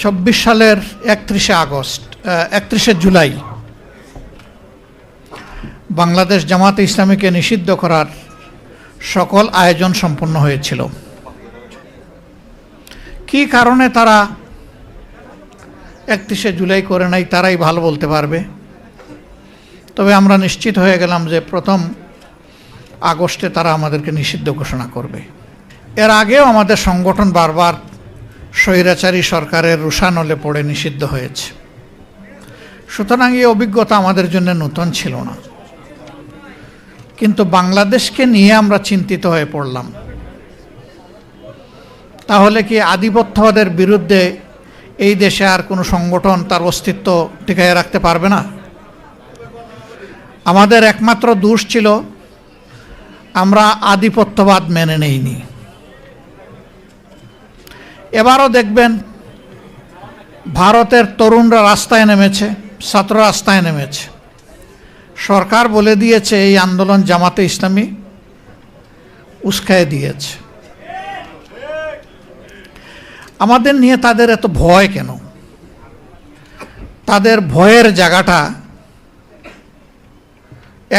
২৪ সালের ৩১ জুলাই বাংলাদেশ জামাতে ইসলামীকে নিষিদ্ধ করার সকল আয়োজন সম্পন্ন হয়েছিল। কি কারণে তারা ৩১ জুলাই করে নাই তারাই ভালো বলতে পারবে। তবে আমরা নিশ্চিত হয়ে গেলাম যে ১ আগস্টে তারা আমাদেরকে নিষিদ্ধ ঘোষণা করবে। এর আগেও আমাদের সংগঠন বারবার স্বৈরাচারী সরকারের রোষানলে পড়ে নিষিদ্ধ হয়েছে। সুতরাং এই অভিজ্ঞতা আমাদের জন্য নতুন ছিল না, কিন্তু বাংলাদেশকে নিয়ে আমরা চিন্তিত হয়ে পড়লাম। তাহলে কি আধিপত্যবাদের বিরুদ্ধে এই দেশে আর কোনো সংগঠন তার অস্তিত্ব টিকিয়ে রাখতে পারবে না? আমাদের একমাত্র দোষ ছিল আমরা আধিপত্যবাদ মেনে নেইনি। এবারও দেখবেন ভারতের তরুণরা রাস্তায় নেমেছে, ছাত্র রাস্তায় নেমেছে। সরকার বলে দিয়েছে এই আন্দোলন জামাতে ইসলামী উস্কায় দিয়েছে। আমাদের নিয়ে তাদের এত ভয় কেন? তাদের ভয়ের জায়গাটা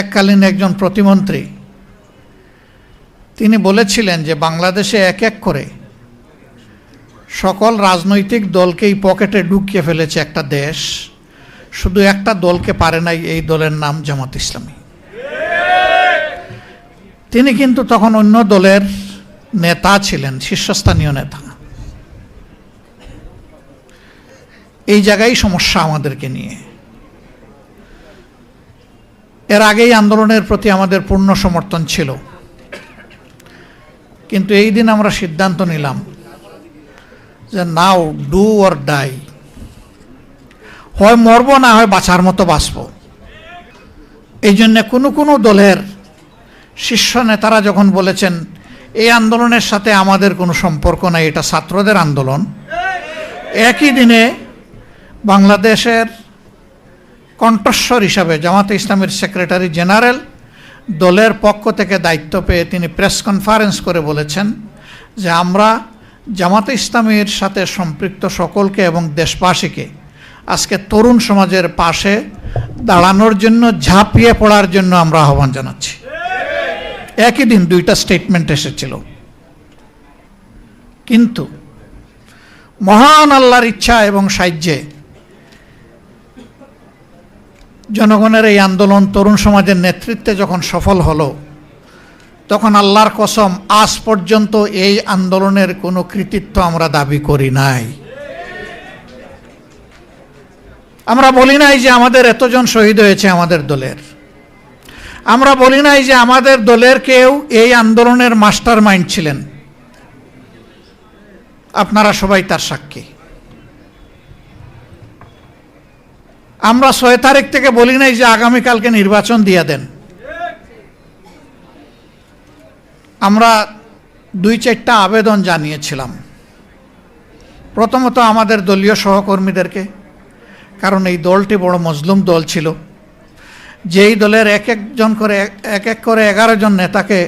এককালীন একজন প্রতিমন্ত্রী তিনি বলেছিলেন যে বাংলাদেশে এক এক করে সকল রাজনৈতিক দলকেই পকেটে ঢুকিয়ে ফেলেছে একটা দেশ, শুধু একটা দলকে পারে নাই, এই দলের নাম জামাত ইসলামী। তিনি কিন্তু তখন অন্য দলের নেতা ছিলেন, শীর্ষস্থানীয় নেতা। এই জায়গায় সমস্যা আমাদেরকে নিয়ে। এর আগেই আন্দোলনের প্রতি আমাদের পূর্ণ সমর্থন ছিল, কিন্তু এই দিন আমরা সিদ্ধান্ত নিলাম যে নাও ডু অর ডাই, হয় মরবো না হয় বাঁচার মতো বাঁচব। এই জন্যে কোনো দলের শীর্ষ নেতারা যখন বলেছেন এই আন্দোলনের সাথে আমাদের কোনো সম্পর্ক নাই, এটা ছাত্রদের আন্দোলন, একই দিনে বাংলাদেশের কণ্ঠস্বর হিসাবে জামাতে ইসলামের সেক্রেটারি জেনারেল দলের পক্ষ থেকে দায়িত্ব পেয়ে তিনি প্রেস কনফারেন্স করে বলেছেন যে আমরা জামাতে ইসলামীর সাথে সম্পৃক্ত সকলকে এবং দেশবাসীকে আজকে তরুণ সমাজের পাশে দাঁড়ানোর জন্য, ঝাঁপিয়ে পড়ার জন্য আমরা আহ্বান জানাচ্ছি। একই দিন দুইটা স্টেটমেন্ট এসেছিল। কিন্তু মহান আল্লাহর ইচ্ছা এবং সাহায্যে জনগণের এই আন্দোলন তরুণ সমাজের নেতৃত্বে যখন সফল হলো, তখন আল্লাহর কসম আজ পর্যন্ত এই আন্দোলনের কোনো কৃতিত্ব আমরা দাবি করি নাই। আমরা বলি নাই যে আমাদের এতজন শহীদ হয়েছে আমাদের দলের। আমরা বলি নাই যে আমাদের দলের কেউ এই আন্দোলনের মাস্টার মাইন্ড ছিলেন। আপনারা সবাই তার সাক্ষী। আমরা ৬ তারিখ থেকে বলি নাই যে আগামীকালকে নির্বাচন দিয়ে দেন। আমরা ২-৪টা আবেদন জানিয়েছিলাম। প্রথমত আমাদের দলীয় সহকর্মীদেরকে, কারণ এই দলটি বড় মজলুম দল ছিল, যেই দলের এক এক করে ১১ জন নেতাকে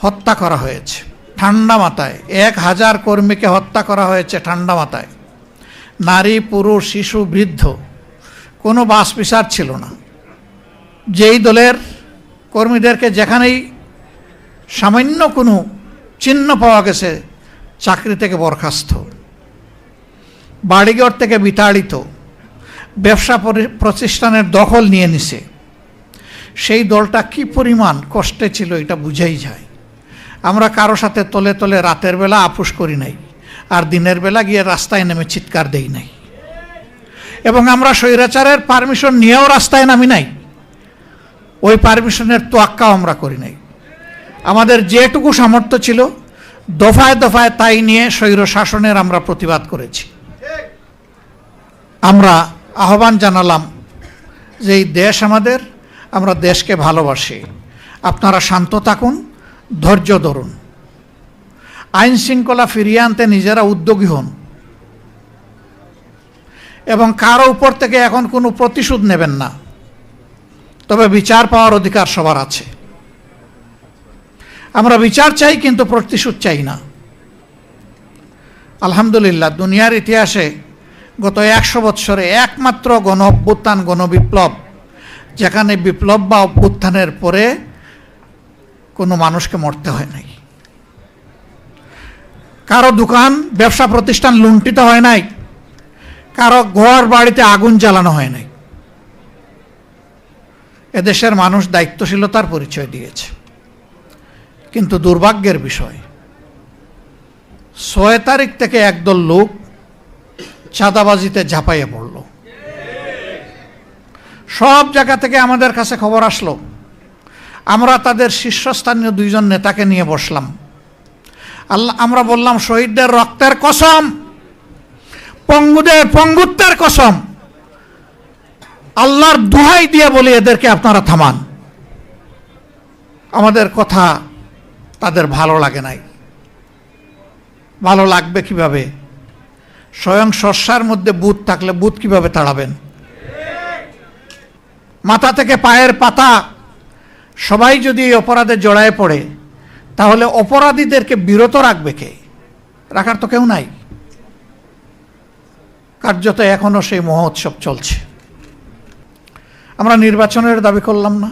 হত্যা করা হয়েছে ঠান্ডা মাথায়। ১,০০০ কর্মীকে হত্যা করা হয়েছে ঠান্ডা মাথায়। নারী, পুরুষ, শিশু, বৃদ্ধ, কোনো বাছ বিচার ছিল না। যেই দলের কর্মীদেরকে যেখানেই সামান্য কোনো চিহ্ন পাওয়া গেছে চাকরি থেকে বরখাস্ত, বাড়িঘর থেকে বিতাড়িত, ব্যবসা প্রতিষ্ঠানের দখল নিয়ে নিছে, সেই দলটা কি পরিমাণ কষ্টে ছিল এটা বুঝাই যায়। আমরা কারো সাথে তলে তলে রাতের বেলা আপোষ করি নাই, আর দিনের বেলা গিয়ে রাস্তায় নেমে চিৎকার দেই নাই, এবং আমরা স্বৈরাচারের পারমিশন নিয়েও রাস্তায় নামি নাই। ওই পারমিশনের তোয়াক্কাও আমরা করি নাই। আমাদের যেটুকু সামর্থ্য ছিল দফায় দফায় তাই নিয়ে স্বৈর শাসনের আমরা প্রতিবাদ করেছি। আমরা আহ্বান জানালাম যে এই দেশ আমাদের, আমরা দেশকে ভালোবাসি, আপনারা শান্ত থাকুন, ধৈর্য ধরুন, আইন শৃঙ্খলা ফিরিয়ে আনতে নিজেরা উদ্যোগী হন, এবং কারো উপর থেকে এখন কোনো প্রতিশোধ নেবেন না। তবে বিচার পাওয়ার অধিকার সবার আছে। আমরা বিচার চাই, কিন্তু প্রতিশোধ চাই না। আলহামদুলিল্লাহ, দুনিয়ার ইতিহাসে গত 100 বৎসরে একমাত্র গণ অভ্যুত্থান, গণবিপ্লব, যেখানে বিপ্লব বা অভ্যুত্থানের পরে কোনো মানুষকে মরতে হয় নাই, কারো দোকান ব্যবসা প্রতিষ্ঠান লুণ্ঠিত হয় নাই, কারো ঘর বাড়িতে আগুন জ্বালানো হয় নাই। এদেশের মানুষ দায়িত্বশীলতার পরিচয় দিয়েছে। কিন্তু দুর্ভাগ্যের বিষয়, 6 তারিখ থেকে একদল লোক চাঁদাবাজিতে ঝাঁপাইয়ে পড়ল। সব জায়গা থেকে আমাদের কাছে খবর আসলো। আমরা তাদের শীর্ষস্থানীয় 2 জন নেতাকে নিয়ে বসলাম। আমরা বললাম, শহীদদের রক্তের কসম, পঙ্গুদের পঙ্গুত্বের কসম, আল্লাহর দোহাই দিয়ে বলি এদেরকে আপনারা থামান। আমাদের কথা তাদের ভালো লাগে নাই। ভালো লাগবে কিভাবে? স্বয়ং শস্যার মধ্যে বুট থাকলে বুট কিভাবে তাড়াবেন? মাথা থেকে পায়ের পাতা সবাই যদি এই অপরাধে জড়ায় পড়ে, তাহলে অপরাধীদেরকে বিরত রাখবে কে? রাখার তো কেউ নাই। কার্যত এখনো সেই মহোৎসব চলছে। আমরা নির্বাচনের দাবি করলাম না।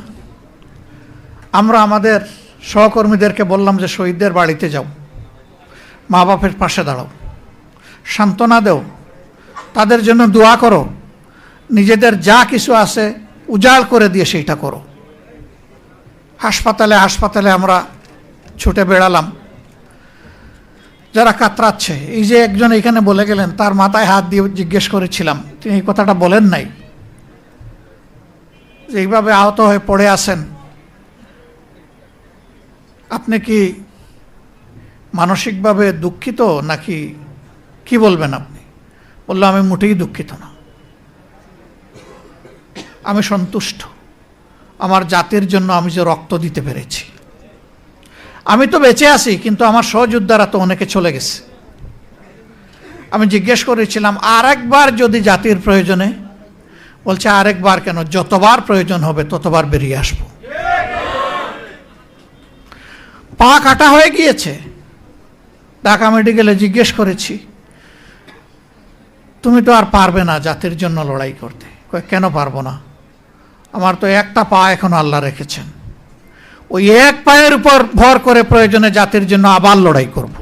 আমরা আমাদের সহকর্মীদেরকে বললাম যে শহীদদের বাড়িতে যাও, মা বাপের পাশে দাঁড়াও, সান্ত্বনা দেও, তাদের জন্য দোয়া করো, নিজেদের যা কিছু আছে উজাড় করে দিয়ে সেইটা করো। হাসপাতালে হাসপাতালে আমরা ছুটে বেড়ালাম। যারা কাতরাচ্ছে, এই যে একজন এখানে বলে গেলেন, তার মাথায় হাত দিয়ে জিজ্ঞেস করেছিলাম, তিনি এই কথাটা বলেন নাই যে এইভাবে আহত হয়ে পড়ে আছেন, আপনি কি মানসিকভাবে দুঃখিত নাকি কি বলবেন আপনি? বললো, আমি মোটেই দুঃখিত না, আমি সন্তুষ্ট। আমার জাতির জন্য আমি যে রক্ত দিতে পেরেছি। আমি তো বেঁচে আছি, কিন্তু আমার সহযোদ্ধারা তো অনেকে চলে গেছে। আমি জিজ্ঞেস করেছিলাম, আর একবার যদি জাতির প্রয়োজনে? বলছে, আরেকবার কেন, যতবার প্রয়োজন হবে ততবার বেরিয়ে আসব। পা কাটা হয়ে গিয়েছে। ঢাকা মেডিকেলে জিজ্ঞেস করেছি, তুমি তো আর পারবে না জাতির জন্য লড়াই করতে। কেন পারবো না? আমার তো একটা পা এখনো আল্লাহ রেখেছেন, ওই এক পায়ের উপর ভর করে প্রয়োজনে জাতির জন্য আবার লড়াই করব।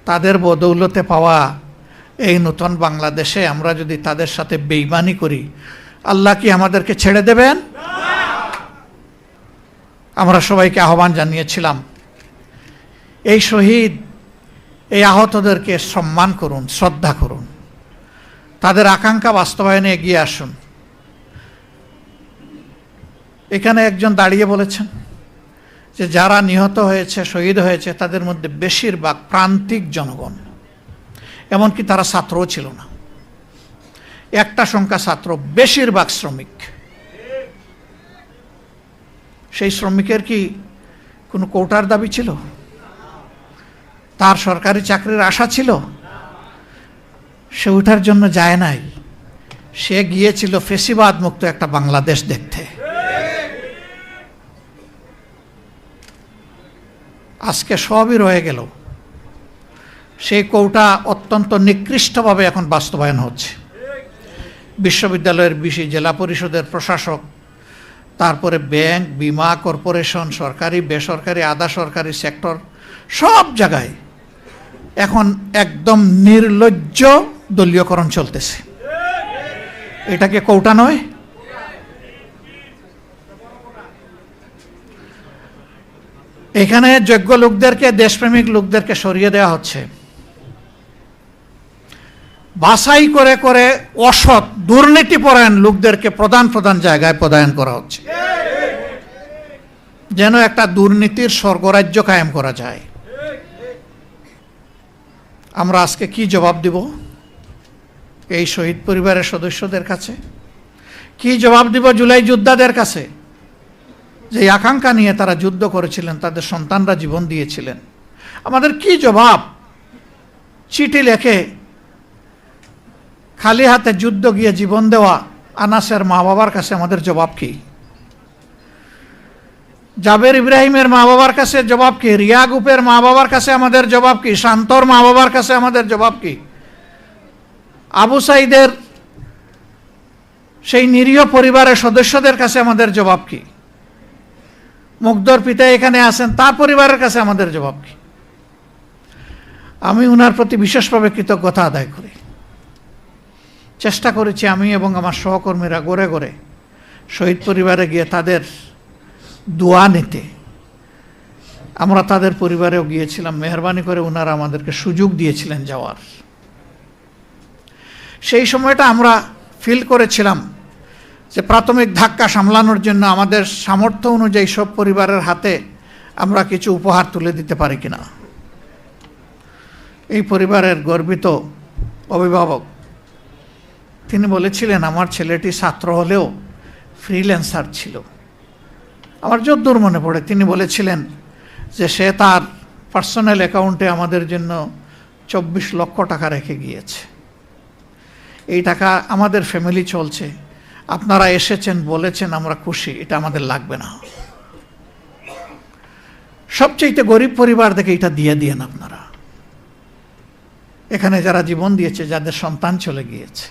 তাদের বদৌলতে পাওয়া এই নতুন বাংলাদেশে আমরা যদি তাদের সাথে বেঈমানি করি, আল্লাহ কি আমাদেরকে ছেড়ে দেবেন? আমরা সবাইকে আহ্বান জানিয়েছিলাম, এই শহীদ, এই আহতদেরকে সম্মান করুন, শ্রদ্ধা করুন, তাদের আকাঙ্ক্ষা বাস্তবায়নে এগিয়ে আসুন। এখানে একজন দাঁড়িয়ে বলেছেন যে যারা নিহত হয়েছে, শহীদ হয়েছে, তাদের মধ্যে বেশিরভাগ প্রান্তিক জনগণ, এমনকি তারা ছাত্রও ছিল না। একটা সংখ্যা ছাত্র, বেশিরভাগ শ্রমিক। সেই শ্রমিকের কি কোনো কোটার দাবি ছিল? তার সরকারি চাকরির আশা ছিল? সে ওঠার জন্য যায় নাই। সে গিয়েছিল ফেসিবাদ মুক্ত একটা বাংলাদেশ দেখতে। আজকে সবই রয়ে গেল। সেই কোটা অত্যন্ত নিকৃষ্টভাবে এখন বাস্তবায়ন হচ্ছে। বিশ্ববিদ্যালয়ের বিশি, জেলা পরিষদের প্রশাসক, তারপরে ব্যাংক, বিমা, কর্পোরেশন, সরকারি, বেসরকারি, আধা সরকারি সেক্টর, সব জায়গায় এখন একদম নির্লজ্জ দলীয়করণ চলতেছে। এটাকে কোটা নয়? এখানে যোগ্য লোকদেরকে, দেশপ্রেমিক লোকদেরকে সরিয়ে দেওয়া হচ্ছে। বাছাই করে করে অসৎ, দুর্নীতিপরায়ণ লোকদেরকে প্রধান প্রধান জায়গায় পদায়ন করা হচ্ছে, যেন একটা দুর্নীতির স্বর্গরাজ্য কায়েম করা যায়। আমরা আজকে কি জবাব দিব এই শহীদ পরিবারের সদস্যদের কাছে? কি জবাব দিব জুলাই যোদ্ধাদের কাছে, যে আকাঙ্ক্ষা নিয়ে তারা যুদ্ধ করেছিলেন, তাদের সন্তানরা জীবন দিয়েছিলেন? আমাদের কি জবাব? চিঠি লেখে খালি হাতে যুদ্ধ গিয়ে জীবন দেওয়া আনাসের মা বাবার কাছে আমাদের জবাব কি? জাবের ইব্রাহিমের মা বাবার কাছে জবাব কি? রিয়া গুপের মা বাবার কাছে আমাদের জবাব কি? শান্তর মা বাবার কাছে আমাদের জবাব কি? আবু সাইদের সেই নিরীহ পরিবারের সদস্যদের কাছে আমাদের জবাব কি? মুগ্ধর পিতা এখানে আছেন, তার পরিবারের কাছে আমাদের জবাব কি? আমি উনার প্রতি বিশেষভাবে কৃতজ্ঞতা আদায় করি। চেষ্টা করেছি আমি এবং আমার সহকর্মীরা গড়ে গড়ে শহীদ পরিবারে গিয়ে তাদের দোয়া নিতে। আমরা তাদের পরিবারেও গিয়েছিলাম, মেহরবানি করে ওনারা আমাদেরকে সুযোগ দিয়েছিলেন যাওয়ার। সেই সময়টা আমরা ফিল করেছিলাম যে প্রাথমিক ধাক্কা সামলানোর জন্য আমাদের সামর্থ্য অনুযায়ী সব পরিবারের হাতে আমরা কিছু উপহার তুলে দিতে পারি কিনা। এই পরিবারের গর্বিত অভিভাবক তিনি বলেছিলেন, আমার ছেলেটি ছাত্র হলেও ফ্রিল্যান্সার ছিল। আমার যদ্দূর মনে পড়ে তিনি বলেছিলেন যে সে তার পার্সোনাল অ্যাকাউন্টে আমাদের জন্য 24 লক্ষ টাকা রেখে গিয়েছে। এই টাকা আমাদের ফ্যামিলি চলছে, আপনারা এসেছেন বলেছেন আমরা খুশি, এটা আমাদের লাগবে না। সবচেয়ে গরিব পরিবার দেখে এটা দিয়ে দিয়েন আপনারা। এখানে যারা জীবন দিয়েছে, যাদের সন্তান চলে গিয়েছে,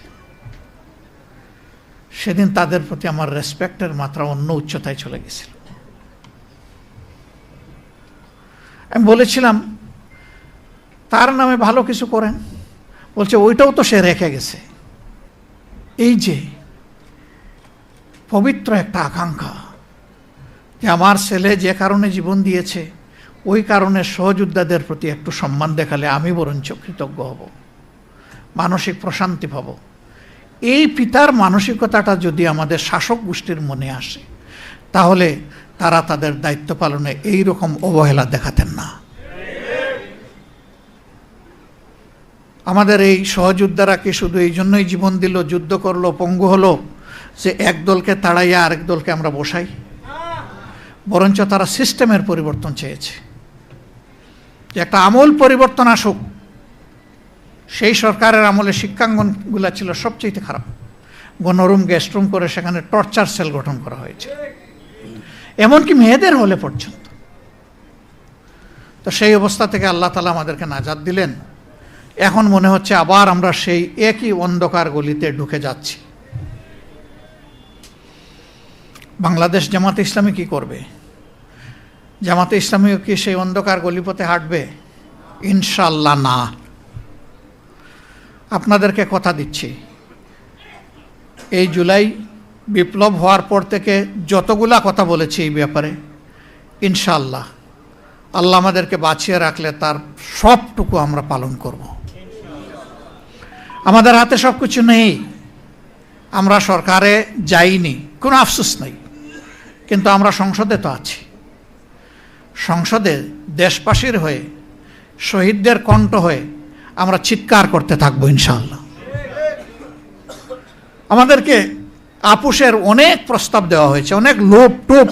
সেদিন তাদের প্রতি আমার রেসপেক্টের মাত্রা অন্য উচ্চতায় চলে গেছিল। আমি বলেছিলাম তার নামে ভালো কিছু করেন, বলছে ওইটাও তো সে রেখে গেছে। এই যে পবিত্র একটা আকাঙ্ক্ষা যে আমার ছেলে যে কারণে জীবন দিয়েছে, ওই কারণে সহযোদ্ধাদের প্রতি একটু সম্মান দেখালে আমি বরঞ্চ কৃতজ্ঞ হব, মানসিক প্রশান্তি পাব। এই পিতার মানসিকতাটা যদি আমাদের শাসক গোষ্ঠীর মনে আসে, তাহলে তারা তাদের দায়িত্ব পালনে এই রকম অবহেলা দেখাতেন না। আমাদের এই সহযোদ্ধারা কি শুধু এই জন্যই জীবন দিল, যুদ্ধ করলো, পঙ্গু হলো যে এক দলকে তাড়াইয়া আরেক দলকে আমরা বসাই? বরঞ্চ তারা সিস্টেমের পরিবর্তন চেয়েছে, যে একটা আমূল পরিবর্তন আসুক। সেই সরকারের আমলে শিক্ষাঙ্গনগুলো ছিল সবচেয়ে খারাপ, গণরুম গেস্টরুম করে সেখানে টর্চার সেল গঠন করা হয়েছে, এমনকি মেয়েদের হলে পর্যন্ত। তো সেই অবস্থা থেকে আল্লাহ তাআলা আমাদেরকে নাজাত দিলেন। এখন মনে হচ্ছে আবার আমরা সেই একই অন্ধকার গলিতে ঢুকে যাচ্ছি। বাংলাদেশ জামাতে ইসলামী কি করবে? জামাতে ইসলামী কি সেই অন্ধকার গলিপথে হাঁটবে? ইনশাআল্লাহ না। আপনাদেরকে কথা দিচ্ছি, এই জুলাই বিপ্লব হওয়ার পর থেকে যতগুলা কথা বলেছি এই ব্যাপারে, ইনশাআল্লাহ আল্লাহ আমাদেরকে বাঁচিয়ে রাখলে তার সবটুকু আমরা পালন করব। আমাদের হাতে সব কিছু নেই, আমরা সরকারে যাইনি, কোনো আফসোস নেই, কিন্তু আমরা সংসদে তো আছি। সংসদে দেশবাসীর হয়ে, শহীদদের কণ্ঠ হয়ে আমরা চিৎকার করতে থাকবো ইনশাআল্লাহ। আমাদেরকে আপোষের অনেক প্রস্তাব দেওয়া হয়েছে, অনেক লোভ টোপ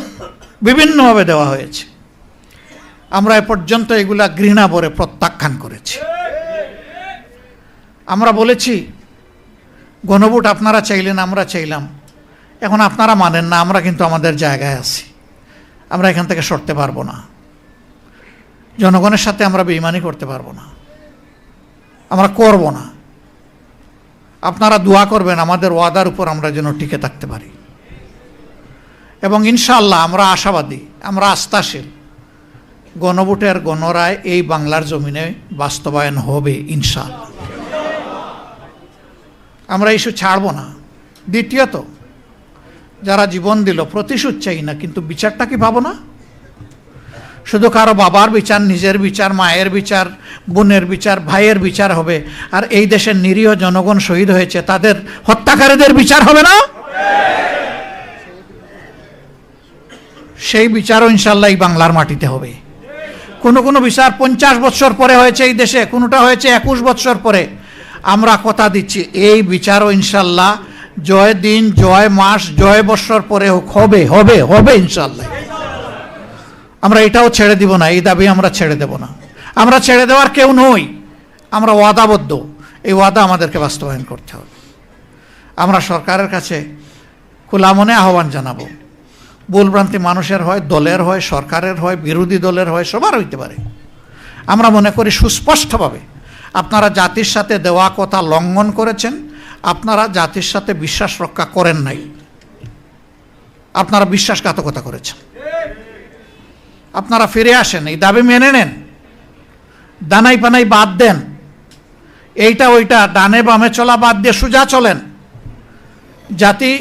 বিভিন্নভাবে দেওয়া হয়েছে, আমরা এ পর্যন্ত এগুলা ঘৃণা ভরে প্রত্যাখ্যান করেছি। আমরা বলেছি গণভোট আপনারা চাইলেন, আমরা চাইলাম, এখন আপনারা মানেন না, আমরা কিন্তু আমাদের জায়গায় আছি, আমরা এখান থেকে সরতে পারবো না। জনগণের সাথে আমরা বেঈমানি করতে পারবো না, আমরা করব না। আপনারা দোয়া করবেন আমাদের ওয়াদার উপর আমরা যেন টিকে থাকতে পারি, এবং ইনশাআল্লাহ আমরা আশাবাদী, আমরা আস্থাশীল, গণভোটের গণরায় এই বাংলার জমিনে বাস্তবায়ন হবে ইনশাআল্লাহ। আমরা ইস্যু ছাড়ব না। দ্বিতীয়ত, যারা জীবন দিল, প্রতিশোধ চাই না, কিন্তু বিচারটা কি পাবো না? শুধু কারো বাবার বিচার, নিজের বিচার, মায়ের বিচার, বোনের বিচার, ভাইয়ের বিচার হবে, আর এই দেশের নিরীহ জনগণ শহীদ হয়েছে তাদের হত্যাকারীদের বিচার হবে না? সেই বিচারও ইনশাআল্লাহ এই বাংলার মাটিতে হবে। কোনো বিচার 50 বছর পরে হয়েছে এই দেশে, কোনোটা হয়েছে 21 বছর পরে। আমরা কথা দিচ্ছি এই বিচারও ইনশাআল্লাহ জয় দিন, জয় মাস, জয় বৎসর পরে হবে হবে হবে ইনশাআল্লাহ। আমরা এটাও ছেড়ে দিব না, এই দাবি আমরা ছেড়ে দেব না। আমরা ছেড়ে দেওয়ার কেউ নই, আমরা ওয়াদাবদ্ধ, এই ওয়াদা আমাদেরকে বাস্তবায়ন করতে হবে। আমরা সরকারের কাছে খোলা মনে আহ্বান জানাবো, ভুলভ্রান্তি মানুষের হয়, দলের হয়, সরকারের হয়, বিরোধী দলের হয়, সবার হইতে পারে। আমরা মনে করি সুস্পষ্টভাবে আপনারা জাতির সাথে দেওয়া কথা লঙ্ঘন করেছেন, আপনারা জাতির সাথে বিশ্বাস রক্ষা করেন নাই, আপনারা বিশ্বাসঘাতকতা করেছেন। আপনারা ফিরে আসেন, এই দাবি মেনে নেন, দানাই পানাই বাদ দেন, এইটা ওইটা ডানে বামে চলা বাদ দিয়ে সোজা চলেন। জাতি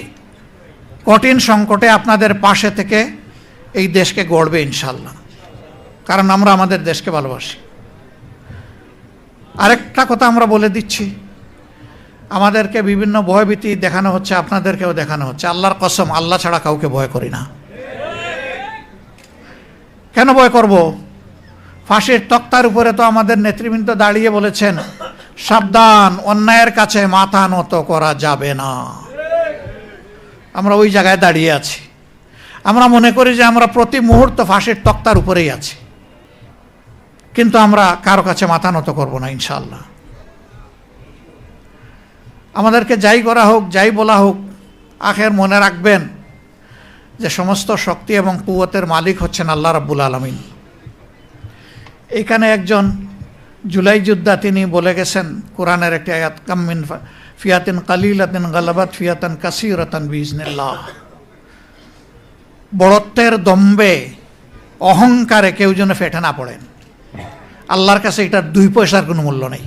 কঠিন সংকটে আপনাদের পাশে থেকে এই দেশকে গড়বে ইনশাল্লাহ, কারণ আমরা আমাদের দেশকে ভালোবাসি। আরেকটা কথা আমরা বলে দিচ্ছি, আমাদেরকে বিভিন্ন ভয়ভীতি দেখানো হচ্ছে, আপনাদেরকেও দেখানো হচ্ছে। আল্লাহর কসম, আল্লাহ ছাড়া কাউকে ভয় করি না। কেন ভয় করব? ফাঁসির তক্তার উপরে তো আমাদের নেতৃবৃন্দ দাঁড়িয়ে বলেছেন, সাবধান, অন্যায়ের কাছে মাথা নত করা যাবে না। আমরা ওই জায়গায় দাঁড়িয়ে আছি। আমরা মনে করি যে আমরা প্রতি মুহূর্ত ফাঁসির তক্তার উপরেই আছি, কিন্তু আমরা কারো কাছে মাথা নত করব না ইনশাআল্লাহ। আমাদেরকে যাই করা হোক, যাই বলা হোক, আখের মনে রাখবেন যে সমস্ত শক্তি এবং কুওয়াতের মালিক হচ্ছেন আল্লাহ রাব্বুল আলামিন। এখানে একজন জুলাই যোদ্ধা, তিনি বলে গেছেন কোরআনের একটি আয়াত, কাম মিন ফিয়াতিন কালিলাতিন গালাবাত ফিয়াতান কাসীরাতান বিইজনিল্লাহ। বড়ত্বের দম্বে, অহংকারে কেউ যেন ফেটে না পড়েন। আল্লাহর কাছে এটার 2 পয়সার কোনো মূল্য নেই।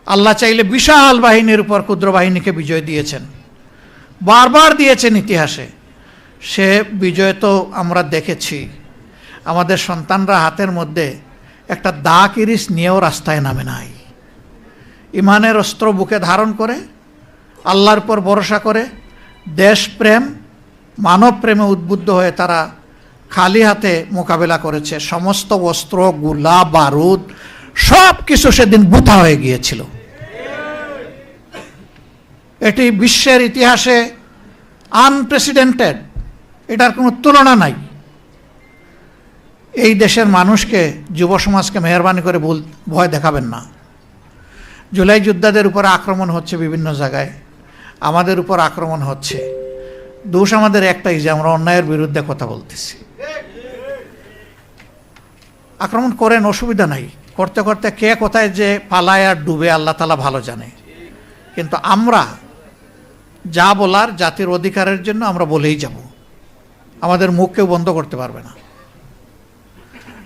আল্লাহ চাইলে বিশাল বাহিনীর উপর ক্ষুদ্র বাহিনীকে বিজয় দিয়েছেন, বারবার দিয়েছেন ইতিহাসে। সে বিজয় তো আমরা দেখেছি। আমাদের সন্তানরা হাতের মধ্যে একটা দা কিরিস নিয়েও রাস্তায় নামে নাই। ইমানের অস্ত্র বুকে ধারণ করে, আল্লাহর উপর ভরসা করে, দেশপ্রেম, মানব প্রেমে উদ্বুদ্ধ হয়ে তারা খালি হাতে মোকাবেলা করেছে। সমস্ত অস্ত্র, গোলা বারুদ সব কিছু সেদিন বুথা হয়ে গিয়েছিল। এটি বিশ্বের ইতিহাসে আনপ্রেসিডেন্টেড, এটার কোনো তুলনা নাই। এই দেশের মানুষকে, যুব সমাজকে মেহরবানি করে ভয় দেখাবেন না। জুলাই যোদ্ধাদের উপর আক্রমণ হচ্ছে বিভিন্ন জায়গায়, আমাদের উপর আক্রমণ হচ্ছে। দোষ আমাদের একটাই, যে আমরা অন্যায়ের বিরুদ্ধে কথা বলতেছি। আক্রমণ করেন, অসুবিধা নাই। করতে করতে কে কোথায় যে পালায় আর ডুবে আল্লাহ তাআলা ভালো জানে। কিন্তু আমরা যা বলার জাতির অধিকারের জন্য আমরা বলেই যাব, আমাদের মুখ কেউ বন্ধ করতে পারবে না।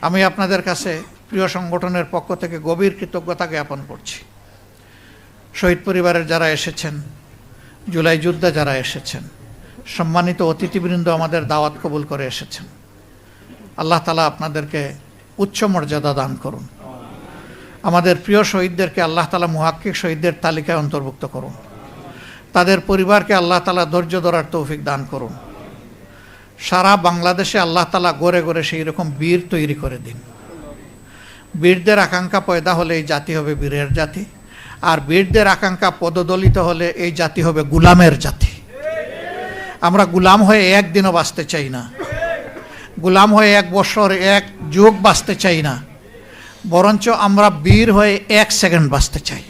আমি আপনাদের কাছে প্রিয় সংগঠনের পক্ষ থেকে গভীর কৃতজ্ঞতা জ্ঞাপন করছি। শহীদ পরিবারের যারা এসেছেন, জুলাই যোদ্ধা যারা এসেছেন, সম্মানিত অতিথিবৃন্দ আমাদের দাওয়াত কবুল করে এসেছেন, আল্লাহ তাআলা আপনাদেরকে উচ্চ মর্যাদা দান করুন। আমাদের প্রিয় শহীদদেরকে আল্লাহ তাআলা মুহাক্কিক শহীদদের তালিকায় অন্তর্ভুক্ত করুন। তাদের পরিবারকে আল্লাহ তাআলা ধৈর্য ধরার তৌফিক দান করুন। সারা বাংলাদেশে আল্লাহ তাআলা গড়ে গড়ে সেই রকম বীর তৈরি করে দিন। বীরদের আকাঙ্ক্ষা পয়দা হলে এই জাতি হবে বীরের জাতি, আর বীরদের আকাঙ্ক্ষা পদদলিত হলে এই জাতি হবে গুলামের জাতি। আমরা গুলাম হয়ে একদিনও বাঁচতে চাই না, গুলাম হয়ে 1 বছর 1 যুগ বাঁচতে চাই না, বরঞ্চ আমরা বীর হয়ে 1 সেকেন্ড বাঁচতে চাই।